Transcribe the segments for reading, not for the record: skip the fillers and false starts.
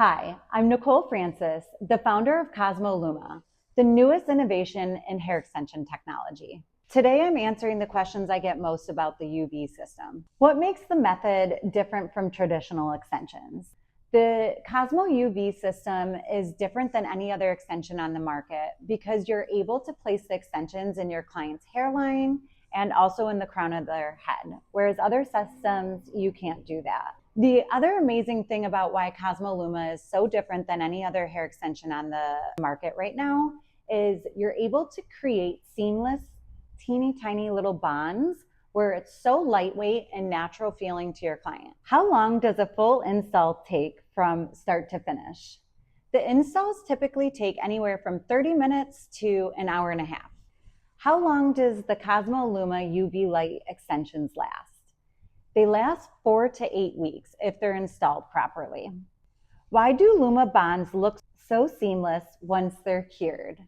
Hi, I'm Nicole Francis, the founder of Cosimo Luma, the newest innovation in hair extension technology. Today, I'm answering the questions I get most about the UV system. What makes the method different from traditional extensions? The Cosimo UV system is different than any other extension on the market because you're able to place the extensions in your client's hairline and also in the crown of their head, whereas other systems, you can't do that. The other amazing thing about why Cosimo Luma is so different than any other hair extension on the market right now is you're able to create seamless, teeny tiny little bonds where it's so lightweight and natural feeling to your client. How long does a full install take from start to finish? The installs typically take anywhere from 30 minutes to an hour and a half. How long does the Cosimo Luma UV light extensions last? They last 4 to 8 weeks if they're installed properly. Why do Luma bonds look so seamless once they're cured?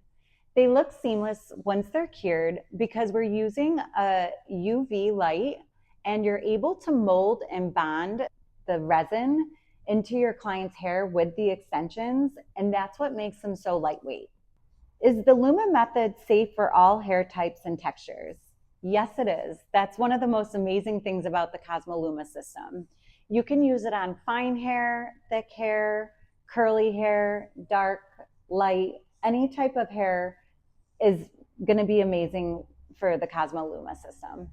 They look seamless once they're cured because we're using a UV light and you're able to mold and bond the resin into your client's hair with the extensions, and that's what makes them so lightweight. Is the Luma method safe for all hair types and textures? Yes, it is. That's one of the most amazing things about the Cosimo Luma system. You can use it on fine hair, thick hair, curly hair, dark, light, any type of hair is going to be amazing for the Cosimo Luma system.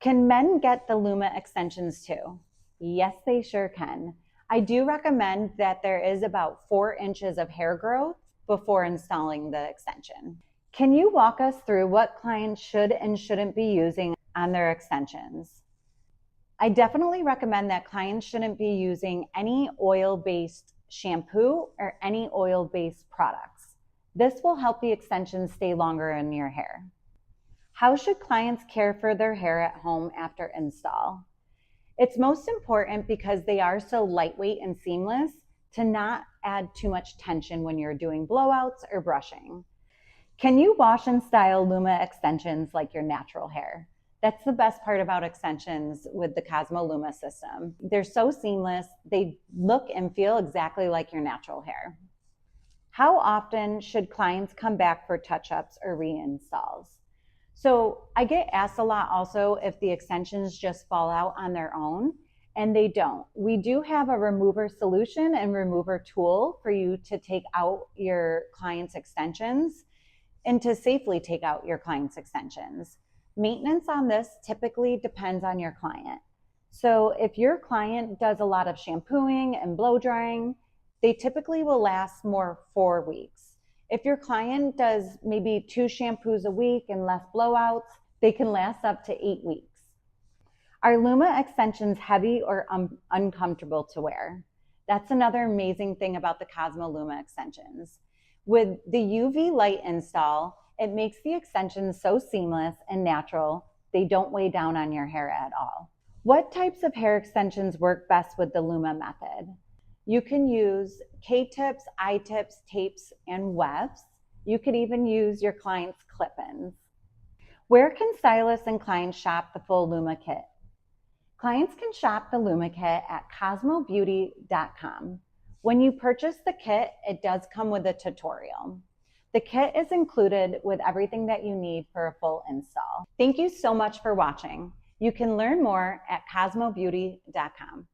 Can men get the Luma extensions too? Yes, they sure can. I do recommend that there is about 4 inches of hair growth before installing the extension. Can you walk us through what clients should and shouldn't be using on their extensions? I definitely recommend that clients shouldn't be using any oil-based shampoo or any oil-based products. This will help the extensions stay longer in your hair. How should clients care for their hair at home after install? It's most important because they are so lightweight and seamless to not add too much tension when you're doing blowouts or brushing. Can you wash and style Luma extensions like your natural hair? That's the best part about extensions with the Cosimo Luma system. They're so seamless, they look and feel exactly like your natural hair. How often should clients come back for touch-ups or reinstalls? So I get asked a lot also if the extensions just fall out on their own, and they don't. We do have a remover solution and remover tool for you to take out your client's extensions and to safely take out your client's extensions. Maintenance on this typically depends on your client. So if your client does a lot of shampooing and blow drying, they typically will last more 4 weeks. If your client does maybe 2 shampoos a week and less blowouts, they can last up to 8 weeks. Are Luma extensions heavy or uncomfortable to wear? That's another amazing thing about the Cosimo Luma extensions. With the UV light install, it makes the extensions so seamless and natural, they don't weigh down on your hair at all. What types of hair extensions work best with the Luma method? You can use K-tips, I-tips, tapes, and wefts. You could even use your client's clip-ins. Where can stylists and clients shop the full Luma kit? Clients can shop the Luma kit at cosmobeauty.com. When you purchase the kit, it does come with a tutorial. The kit is included with everything that you need for a full install. Thank you so much for watching. You can learn more at cosmobeauty.com.